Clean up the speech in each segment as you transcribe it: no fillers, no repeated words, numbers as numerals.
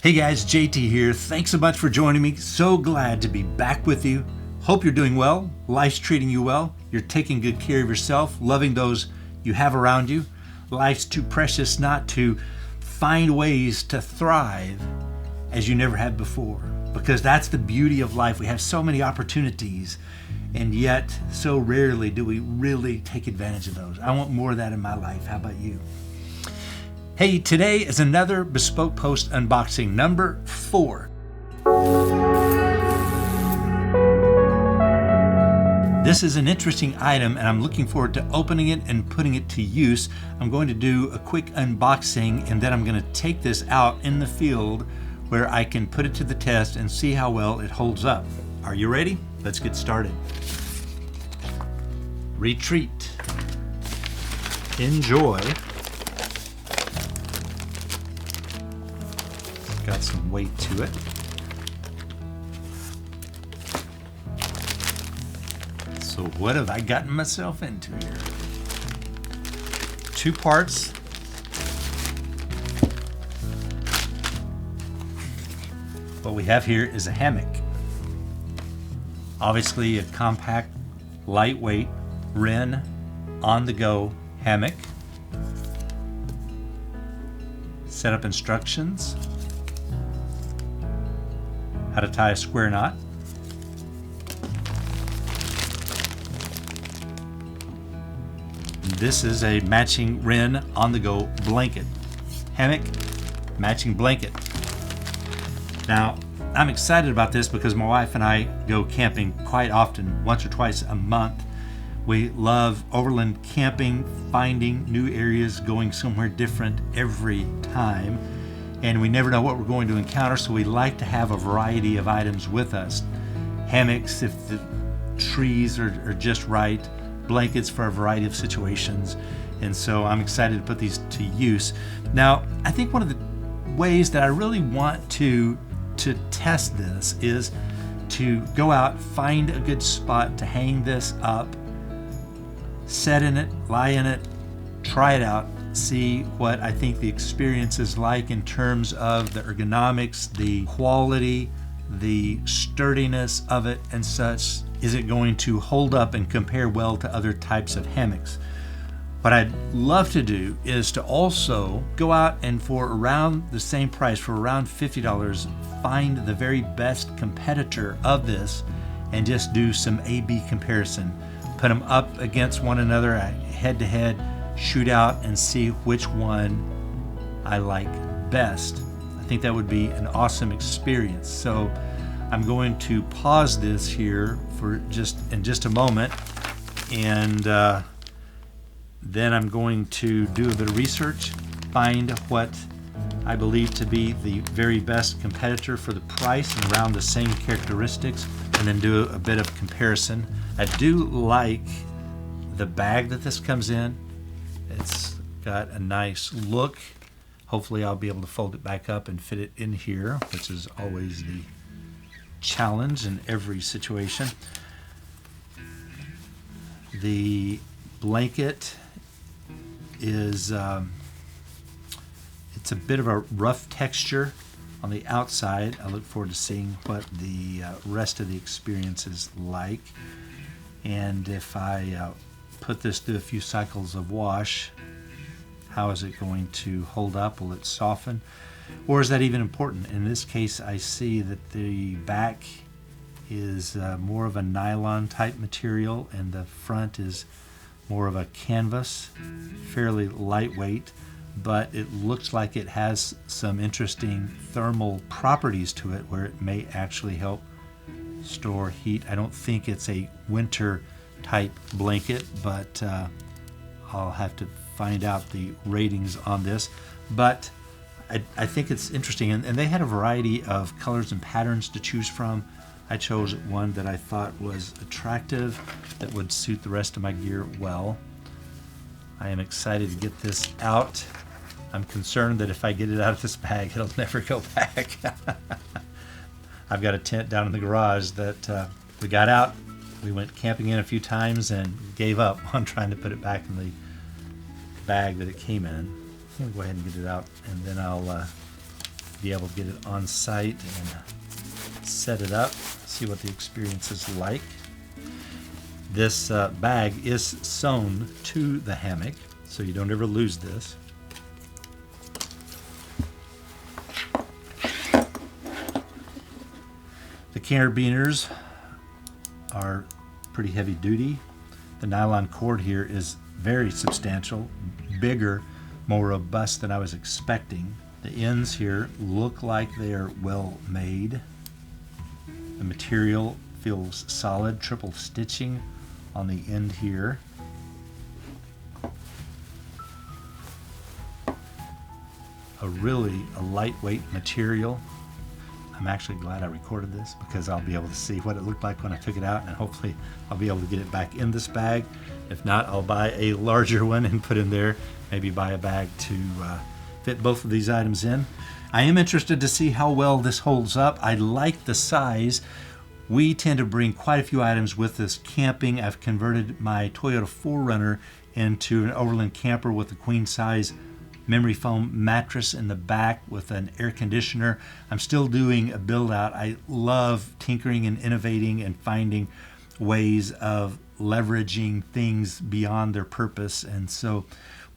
Hey guys, JT here. Thanks so much for joining me. So glad to be back with you. Hope you're doing well. Life's treating you well. You're taking good care of yourself, loving those you have around you. Life's too precious not to find ways to thrive as you never have before, because that's the beauty of life. We have so many opportunities, and yet so rarely do we really take advantage of those. I want more of that in my life. How about you? Hey, today is another Bespoke Post unboxing, number 4. This is an interesting item, and I'm looking forward to opening it and putting it to use. I'm going to do a quick unboxing, and then I'm going to take this out in the field where I can put it to the test and see how well it holds up. Are you ready? Let's get started. Retreat. Enjoy. Got some weight to it. So what have I gotten myself into here? 2 parts. What we have here is a hammock. Obviously a compact, lightweight Wren On-the-Go Hammock. Setup instructions. How to tie a square knot. This is a matching Wren On-the-Go blanket. Hammock, matching blanket. Now, I'm excited about this because my wife and I go camping quite often, once or twice a month. We love overland camping, finding new areas, going somewhere different every time. And we never know what we're going to encounter, so we like to have a variety of items with us. Hammocks if the trees are just right, blankets for a variety of situations, and so I'm excited to put these to use. Now, I think one of the ways that I really want to test this is to go out, find a good spot to hang this up, set in it, lie in it, try it out, see what I think the experience is like in terms of the ergonomics, the quality, the sturdiness of it and such. Is it going to hold up and compare well to other types of hammocks? What I'd love to do is to also go out and for around the same price, for around $50, find the very best competitor of this and just do some A/B comparison. Put them up against one another, head to head, shoot out and see which one I like best. I think that would be an awesome experience. So I'm going to pause this here for just a moment, and then I'm going to do a bit of research, find what I believe to be the very best competitor for the price and around the same characteristics, and then do a bit of comparison. I do like the bag that this comes in. It's got a nice look. Hopefully I'll be able to fold it back up and fit it in here, which is always the challenge in every situation. The blanket is it's a bit of a rough texture on the outside. I look forward to seeing what the rest of the experience is like. And if I put this through a few cycles of wash, how is it going to hold up? Will it soften? Or is that even important? In this case, I see that the back is more of a nylon type material and the front is more of a canvas, fairly lightweight, but it looks like it has some interesting thermal properties to it where it may actually help store heat. I don't think it's a winter type blanket, but I'll have to find out the ratings on this. But I think it's interesting, and they had a variety of colors and patterns to choose from. I chose one that I thought was attractive, that would suit the rest of my gear well. I am excited to get this out. I'm concerned that if I get it out of this bag, it'll never go back. I've got a tent down in the garage that we got out. We went camping in a few times and gave up on trying to put it back in the bag that it came in. I'm going to go ahead and get it out, and then I'll be able to get it on site and set it up, see what the experience is like. This bag is sewn to the hammock, so you don't ever lose this. The carabiners are pretty heavy duty. The nylon cord here is very substantial, bigger, more robust than I was expecting. The ends here look like they are well made. The material feels solid, triple stitching on the end here. A lightweight material. I'm actually glad I recorded this because I'll be able to see what it looked like when I took it out, and hopefully I'll be able to get it back in this bag. If not, I'll buy a larger one and put in there, maybe buy a bag to fit both of these items in. I am interested to see how well this holds up. I like the size. We tend to bring quite a few items with us camping. I've converted my Toyota 4Runner into an overland camper with a queen size memory foam mattress in the back with an air conditioner. I'm still doing a build out. I love tinkering and innovating and finding ways of leveraging things beyond their purpose. And so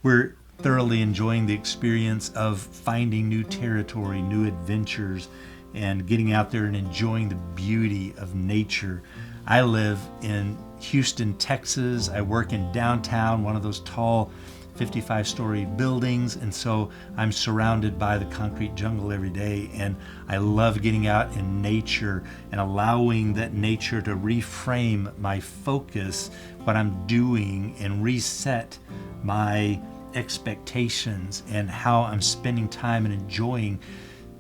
we're thoroughly enjoying the experience of finding new territory, new adventures, and getting out there and enjoying the beauty of nature. I live in Houston, Texas. I work in downtown, one of those tall 55-story buildings, and so I'm surrounded by the concrete jungle every day, and I love getting out in nature and allowing that nature to reframe my focus, what I'm doing, and reset my expectations and how I'm spending time and enjoying,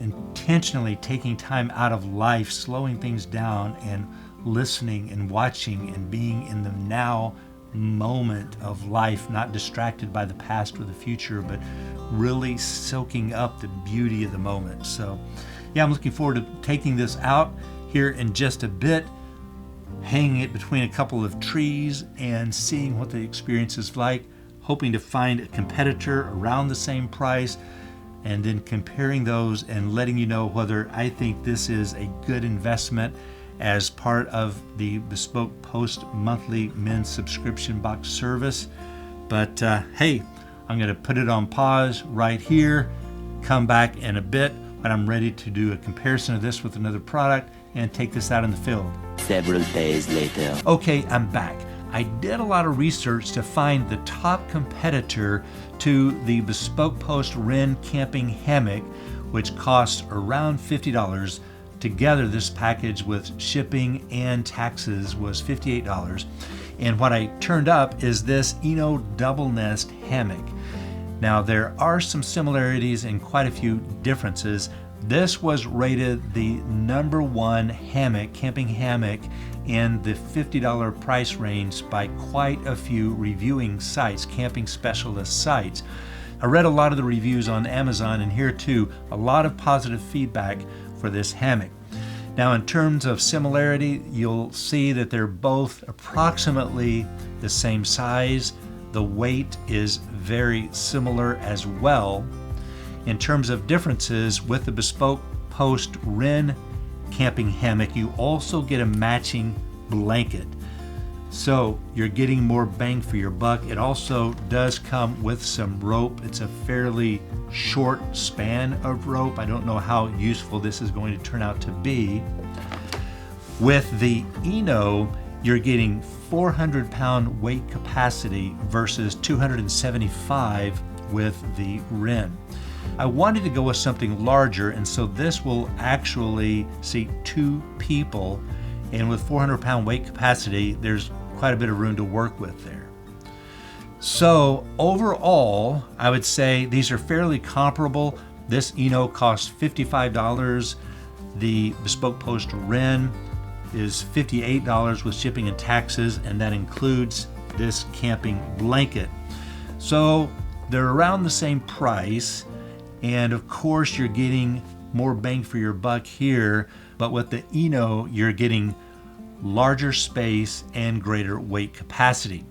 intentionally taking time out of life, slowing things down and listening and watching and being in the now moment of life, not distracted by the past or the future, but really soaking up the beauty of the moment. So yeah, I'm looking forward to taking this out here in just a bit, hanging it between a couple of trees and seeing what the experience is like, hoping to find a competitor around the same price, and then comparing those and letting you know whether I think this is a good investment as part of the Bespoke Post monthly men's subscription box service. But hey, I'm going to put it on pause right here, come back in a bit when I'm ready to do a comparison of this with another product and take this out in the field. Several days later. Okay, I'm back. I did a lot of research to find the top competitor to the Bespoke Post Wren Camping Hammock, which costs around $50. Together, this package with shipping and taxes was $58. And what I turned up is this Eno Doublenest Hammock. Now, there are some similarities and quite a few differences. This was rated the #1 hammock, camping hammock, in the $50 price range by quite a few reviewing sites, camping specialist sites. I read a lot of the reviews on Amazon, and here too, a lot of positive feedback for this hammock. Now, in terms of similarity, you'll see that they're both approximately the same size. The weight is very similar as well. In terms of differences, with the Bespoke Post Wren Camping Hammock, you also get a matching blanket. So you're getting more bang for your buck. It also does come with some rope. It's a fairly short span of rope. I don't know how useful this is going to turn out to be. With the Eno, you're getting 400-pound weight capacity versus 275 with the Wren. I wanted to go with something larger, and so this will actually seat 2 people, and with 400-pound weight capacity, there's quite a bit of room to work with there. So overall, I would say these are fairly comparable. This Eno costs $55. The Bespoke Post Wren is $58 with shipping and taxes, and that includes this camping blanket. So they're around the same price, and of course you're getting more bang for your buck here, but with the Eno you're getting larger space and greater weight capacity.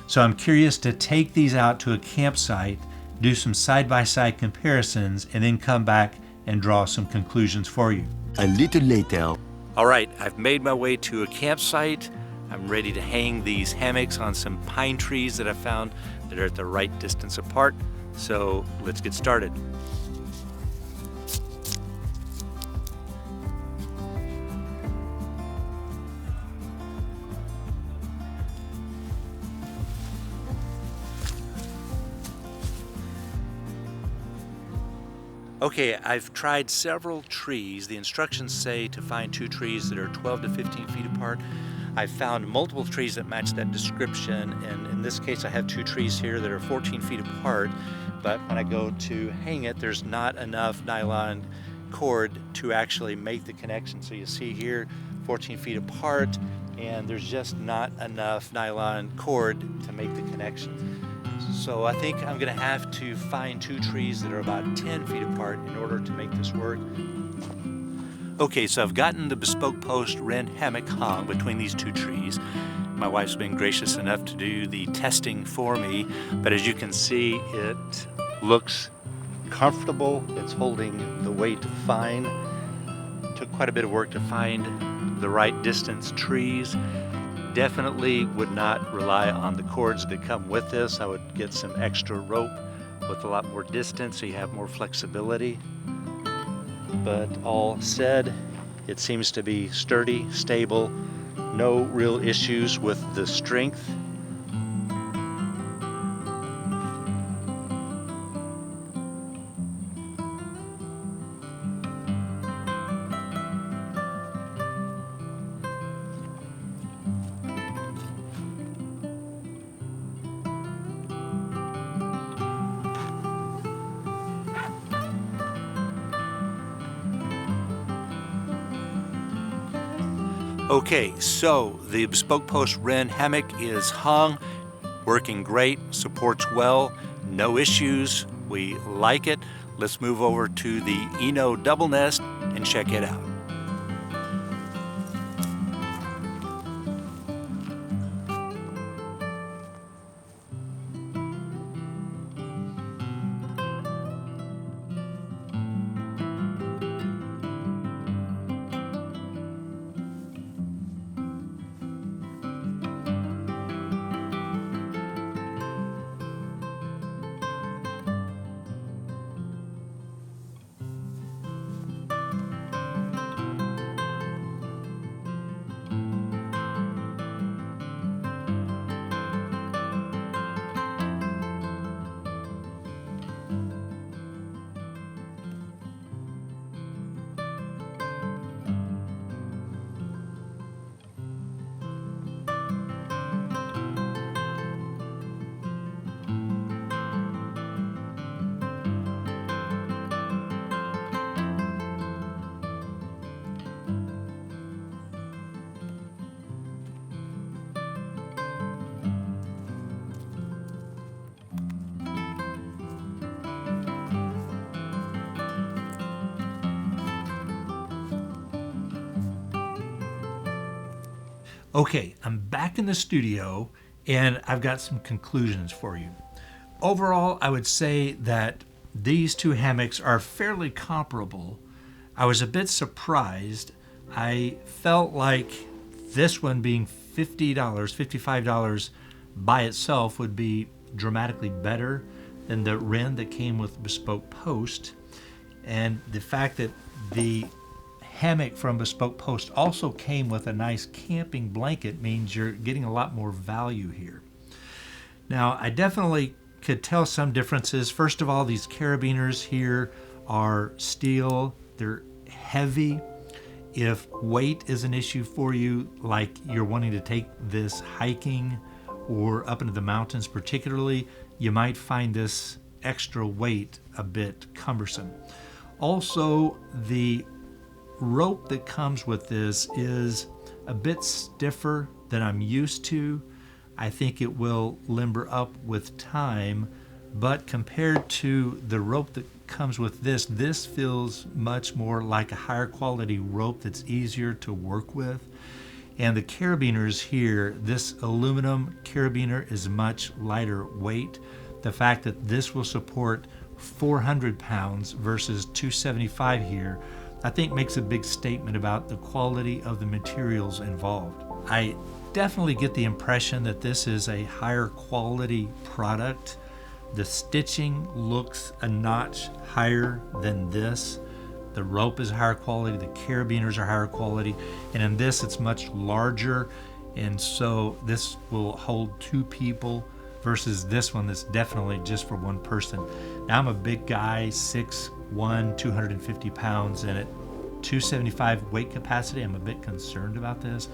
So I'm curious to take these out to a campsite, do some side-by-side comparisons, and then come back and draw some conclusions for you. A little later. All right, I've made my way to a campsite. I'm ready to hang these hammocks on some pine trees that I found that are at the right distance apart. So let's get started. Okay, I've tried several trees. The instructions say to find 2 trees that are 12 to 15 feet apart. I've found multiple trees that match that description, and in this case I have 2 trees here that are 14 feet apart, but when I go to hang it, there's not enough nylon cord to actually make the connection. So you see here 14 feet apart, and there's just not enough nylon cord to make the connection. So I think I'm gonna have to find 2 trees that are about 10 feet apart in order to make this work. Okay, so I've gotten the Bespoke Post Wren hammock hung between these 2 trees. My wife's been gracious enough to do the testing for me, but as you can see, it looks comfortable. It's holding the weight fine. Took quite a bit of work to find the right distance trees. Definitely would not rely on the cords that come with this. I would get some extra rope with a lot more distance so you have more flexibility. But all said, it seems to be sturdy, stable, no real issues with the strength. Okay, so the Bespoke Post Wren hammock is hung, working great, supports well, no issues, we like it. Let's move over to the Eno Doublenest and check it out. Okay, I'm back in the studio and I've got some conclusions for you. Overall, I would say that these 2 hammocks are fairly comparable. I was a bit surprised. I felt like this one being $50, $55 by itself would be dramatically better than the Wren that came with Bespoke Post. And the fact that the hammock from Bespoke Post also came with a nice camping blanket means you're getting a lot more value here. Now, I definitely could tell some differences. First of all, these carabiners here are steel. They're heavy. If weight is an issue for you, like you're wanting to take this hiking or up into the mountains particularly, you might find this extra weight a bit cumbersome. Also, the rope that comes with this is a bit stiffer than I'm used to. I think it will limber up with time, but compared to the rope that comes with this, this feels much more like a higher quality rope that's easier to work with. And the carabiners here, this aluminum carabiner is much lighter weight. The fact that this will support 400 pounds versus 275 here, I think makes a big statement about the quality of the materials involved. I definitely get the impression that this is a higher quality product. The stitching looks a notch higher than this. The rope is higher quality, the carabiners are higher quality, and in this it's much larger, and so this will hold 2 people versus this one that's definitely just for 1 person. Now I'm a big guy, 6'1", 250 pounds, and at 275 weight capacity, I'm a bit concerned about this.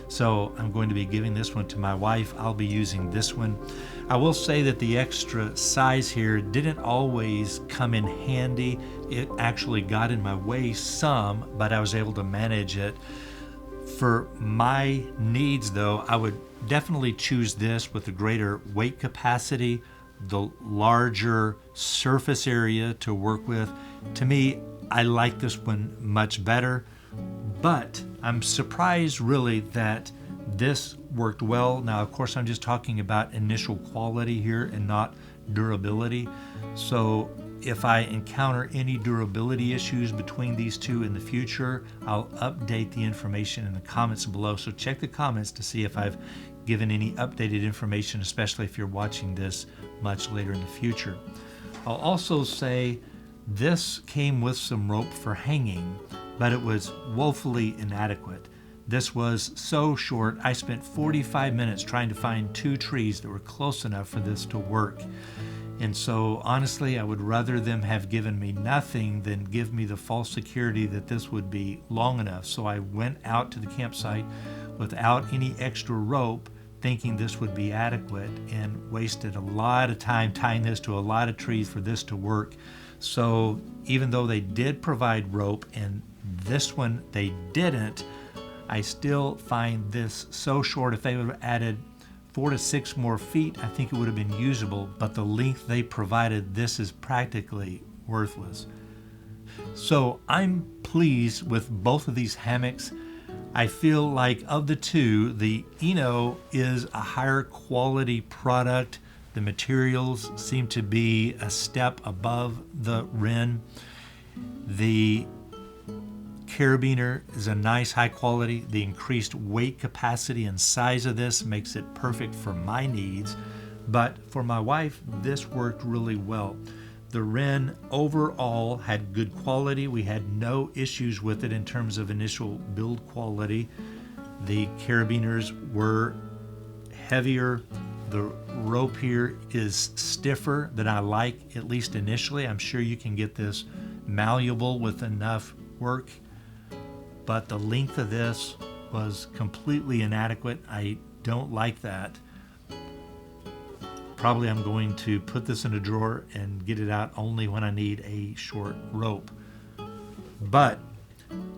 So I'm going to be giving this one to my wife. I'll be using this one. I will say that the extra size here didn't always come in handy. It actually got in my way some, but I was able to manage it. For my needs though, I would definitely choose this with the greater weight capacity, the larger surface area to work with. To me, I like this one much better, but I'm surprised really that this worked well. Now, of course, I'm just talking about initial quality here and not durability. So if I encounter any durability issues between these two in the future, I'll update the information in the comments below. So check the comments to see if I've given any updated information, especially if you're watching this much later in the future. I'll also say this came with some rope for hanging, but it was woefully inadequate. This was so short, I spent 45 minutes trying to find 2 trees that were close enough for this to work. And so honestly, I would rather them have given me nothing than give me the false security that this would be long enough. So I went out to the campsite without any extra rope, thinking this would be adequate, and wasted a lot of time tying this to a lot of trees for this to work. So even though they did provide rope and this one they didn't, I still find this so short. If they would have added 4 to 6 more feet, I think it would have been usable, but the length they provided, this is practically worthless. So I'm pleased with both of these hammocks. I feel like of the two, the Eno is a higher quality product. The materials seem to be a step above the Wren. The carabiner is a nice high quality. The increased weight capacity and size of this makes it perfect for my needs. But for my wife, this worked really well. The Wren overall had good quality. We had no issues with it in terms of initial build quality. The carabiners were heavier. The rope here is stiffer than I like, at least initially. I'm sure you can get this malleable with enough work, but the length of this was completely inadequate. I don't like that. Probably I'm going to put this in a drawer and get it out only when I need a short rope. But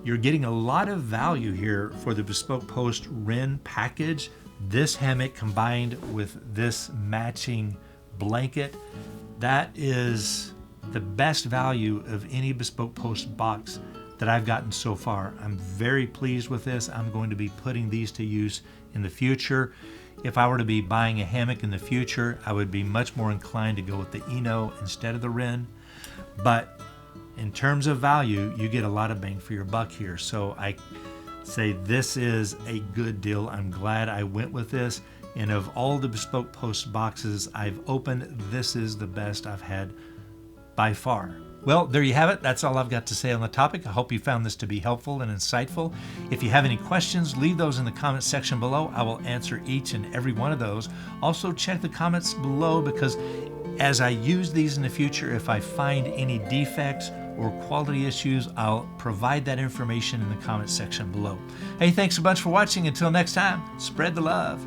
you're getting a lot of value here for the Bespoke Post Wren package. This hammock combined with this matching blanket, that is the best value of any Bespoke Post box that I've gotten so far. I'm very pleased with this. I'm going to be putting these to use in the future. If I were to be buying a hammock in the future, I would be much more inclined to go with the Eno instead of the Wren. But in terms of value, you get a lot of bang for your buck here. So I say this is a good deal. I'm glad I went with this. And of all the Bespoke Post boxes I've opened, this is the best I've had by far. Well, there you have it. That's all I've got to say on the topic. I hope you found this to be helpful and insightful. If you have any questions, leave those in the comments section below. I will answer each and every one of those. Also, check the comments below, because as I use these in the future, if I find any defects or quality issues, I'll provide that information in the comments section below. Hey, thanks a bunch for watching. Until next time, spread the love.